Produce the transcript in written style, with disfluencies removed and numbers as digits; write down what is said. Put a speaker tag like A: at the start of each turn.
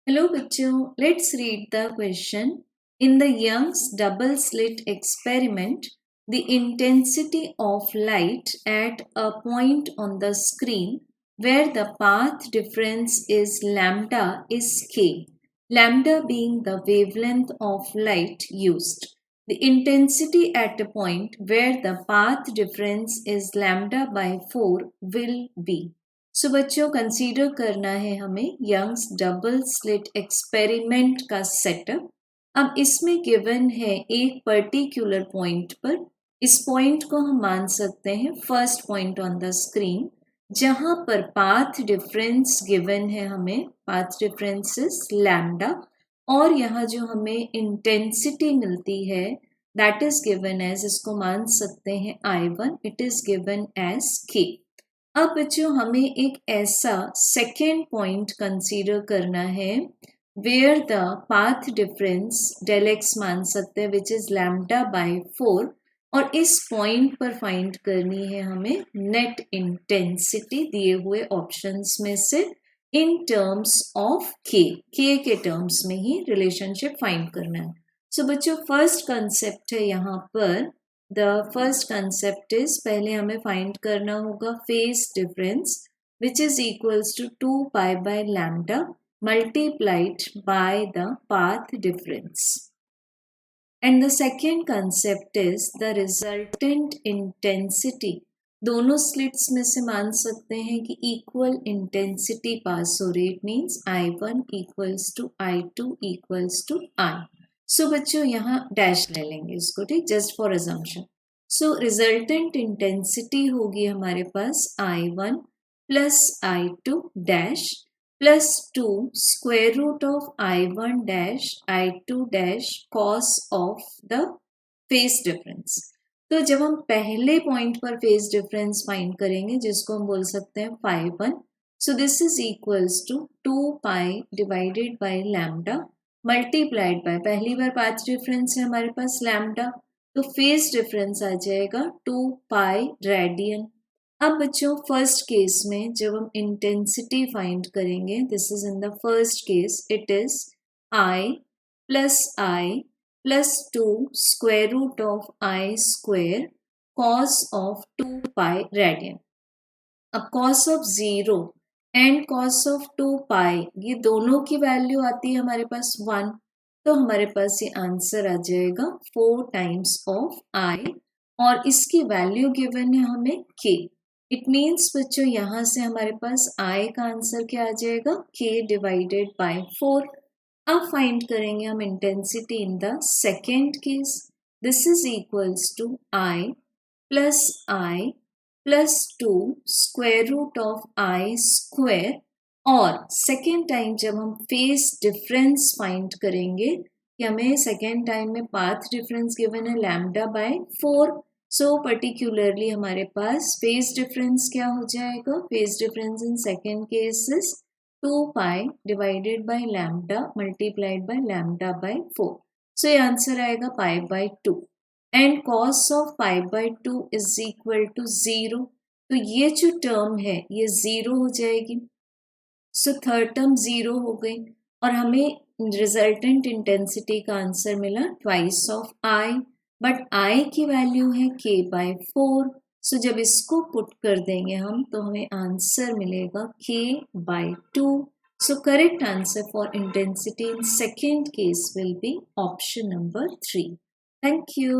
A: Hello bachcho, let's read the question. In the Young's double slit experiment, the intensity of light at a point on the screen where the path difference is lambda is k, lambda being the wavelength of light used. The intensity at a point where the path difference is lambda by 4 will be. सो बच्चों consider करना है हमें Young's double slit experiment का setup. अब इसमें given है एक particular point पर, इस पॉइंट को हम मान सकते हैं first point on the screen, जहां पर पाथ डिफरेंस गिवन है हमें, पाथ डिफरेंस इज लैम्डा, और यहाँ जो हमें इंटेंसिटी मिलती है दैट इज गिवन एज, इसको मान सकते हैं I1, it is given as K। अब बच्चों हमें एक ऐसा सेकेंड पॉइंट कंसीडर करना है where the path difference del x मान सकते हैं विच इज लैम्डा बाय 4, और इस पॉइंट पर फाइंड करनी है हमें नेट इंटेंसिटी दिए हुए ऑप्शंस में से इन टर्म्स ऑफ के टर्म्स में ही रिलेशनशिप फाइंड करना है। सो बच्चों फर्स्ट कंसेप्ट है यहाँ पर, द फर्स्ट कंसेप्ट इज पहले हमें फाइंड करना होगा phase difference which is equals to 2 pi by lambda multiplied by the path difference. And the second concept is the resultant intensity. दोनों स्लिट्स में से मान सकते हैं कि इक्वल इंटेंसिटी पास हो रही, it means I1 equals to I2 equals to I। So बच्चों यहाँ डैश ले लेंगे इसको, ठीक, just for assumption. So resultant intensity होगी हमारे पास I1 plus I2 dash plus 2 square root of I1 dash I2 dash cos of the phase difference. तो जब हम पहले पॉइंट पर फेज डिफरेंस फाइंड करेंगे जिसको हम बोल सकते हैं phi1, so this is equals to 2 pi divided by lambda multiplied by, पहली बार पाथ डिफरेंस है हमारे पास लैम्डा, तो फेज डिफरेंस आ जाएगा 2 पाई रेडियन। अब बच्चों फर्स्ट केस में जब हम इंटेंसिटी फाइंड करेंगे, this is in the first case, it is I plus 2 square root of I square cos of 2 pi radian. अब cos of 0 and cos of 2 pi, ये दोनों की वैल्यू आती है हमारे पास 1, तो हमारे पास ये आंसर आ जाएगा 4 टाइम्स ऑफ I, और इसकी वैल्यू गिवन है हमें K। इट मीन्स बच्चों यहाँ से हमारे पास I का आंसर क्या आ जाएगा, K डिवाइडेड बाय 4। अब फाइंड करेंगे हम intensity in the second case, this is equals to I plus 2 square root of I square, और सेकेंड टाइम जब हम फेज डिफरेंस फाइंड करेंगे कि हमें सेकेंड टाइम में पाथ डिफरेंस गिवन है लैम्डा बाय 4, सो पर्टिकुलरली हमारे पास फेज डिफरेंस क्या हो जाएगा, phase difference in second case is 2 pi divided by lambda multiplied by lambda by 4, so ये आंसर आएगा pi by 2, and cos of pi by 2 is equal to 0, तो ये जो टर्म है ये 0 हो जाएगी। सो थर्ड टर्म 0 हो गई, और हमें रिजल्टेंट इंटेंसिटी का आंसर मिला twice of I, but I की वैल्यू है K बाय 4, सो जब इसको पुट कर देंगे हम तो हमें आंसर मिलेगा K by 2। So correct answer for intensity in second case will be option number 3। Thank you.